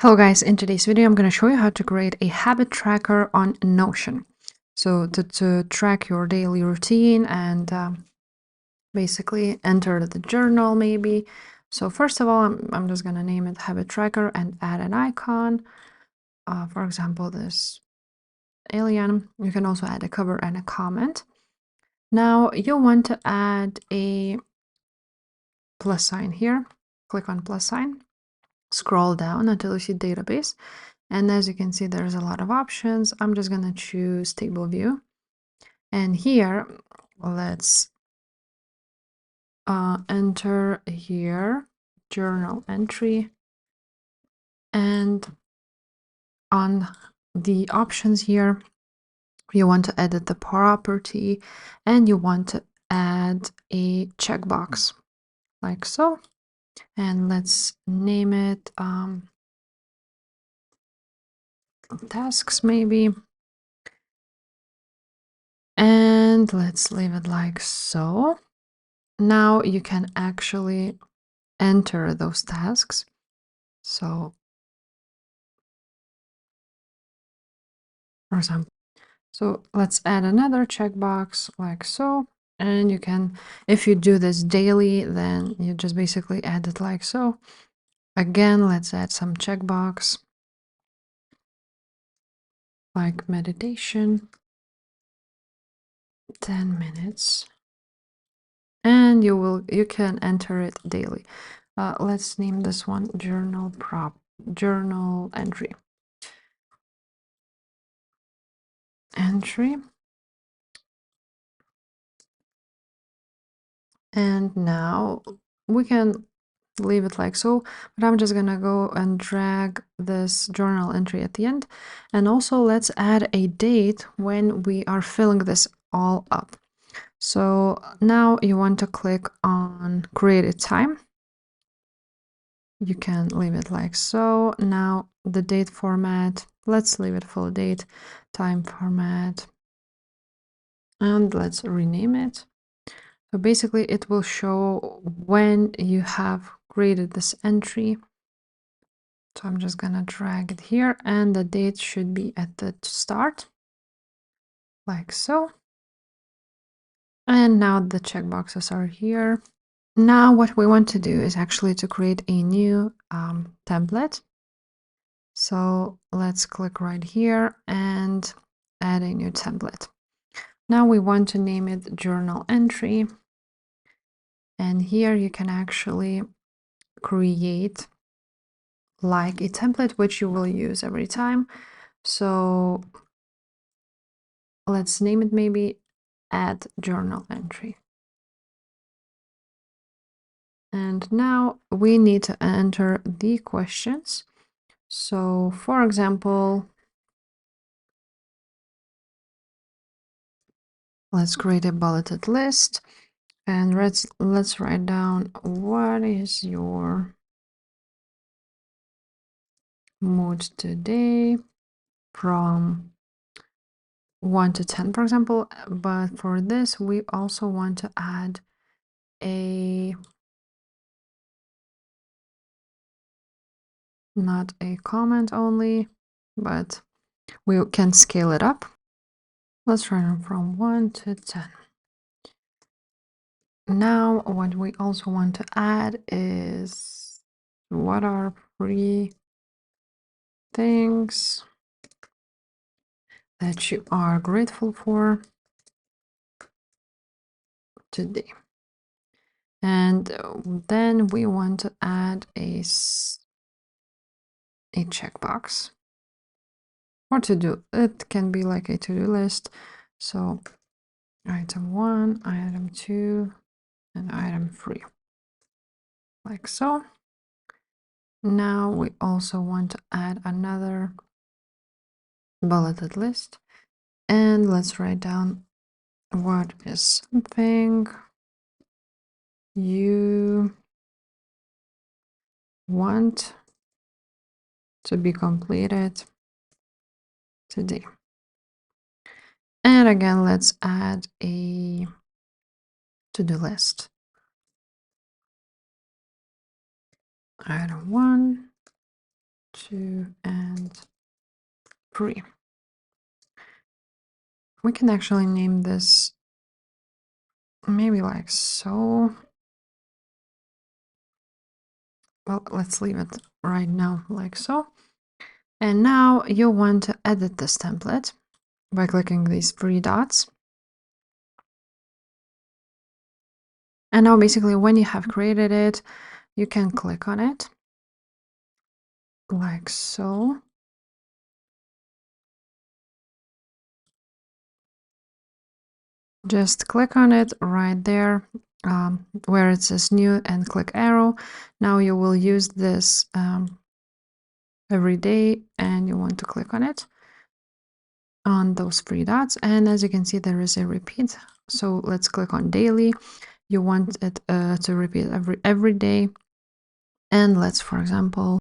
Hello guys, in today's video I'm going to show you how to create a habit tracker on Notion. So to track your daily routine and basically enter the journal maybe. So first of all, I'm just going to name it habit tracker and add an icon. For example, this alien. You can also add a cover and a comment. Now you'll want to add a plus sign here. Click on plus sign. Scroll down until you see database. And as you can see, there's a lot of options. I'm just going to choose table view. And here, let's enter here journal entry. And on the options here, you want to edit the property and you want to add a checkbox like so. And let's name it tasks maybe. And let's leave it like so. Now you can actually enter those tasks. So, for example, so let's add another checkbox like so. And you can, if you do this daily, then you just basically add it like so. Again, let's add some checkbox like meditation, 10 minutes. And you can enter it daily. Let's name this one journal entry. And now we can leave it like so, but I'm just gonna go and drag this journal entry at the end. And also let's add a date when we are filling this all up. So now you want to click on create a time. You can leave it like so. Now the date format, let's leave it full date, time format, and let's rename it. So basically it will show when you have created this entry. So I'm just gonna drag it here and the date should be at the start, like so. And now the checkboxes are here. Now what we want to do is actually to create a new template. So let's click right here and add a new template. Now we want to name it journal entry. And here you can actually create like a template which you will use every time. So let's name it maybe add journal entry. And now we need to enter the questions. So for example, let's create a bulleted list and let's write down what is your mood today from 1 to 10, for example. But for this, we also want to add not a comment only, but we can scale it up. Let's run from 1 to 10. Now, what we also want to add is what are 3 things that you are grateful for today. And then we want to add a checkbox or to-do. It can be like a to-do list. So item 1, item 2, and item 3, like so. Now we also want to add another bulleted list, and let's write down what is something you want to be completed today. And again, let's add a to-do list. Item 1, 2, and 3. We can actually name this maybe like so. Well, let's leave it right now like so. And now you want to edit this template by clicking these 3 dots. And now basically when you have created it, you can click on it like so. Just click on it right there where it says new and click arrow. Now you will use this every day and you want to click on it on those 3 dots. And as you can see, there is a repeat. So let's click on daily. You want it to repeat every day. And let's, for example,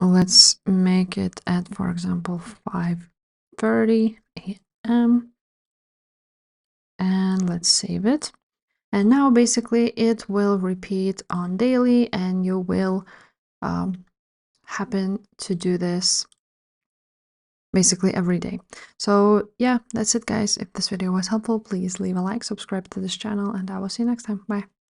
let's make it at, for example, 5:30 a.m. and let's save it. And now basically it will repeat on daily and you will happen to do this basically every day. So yeah, that's it guys. If this video was helpful, please leave a like, subscribe to this channel, and I will see you next time. Bye.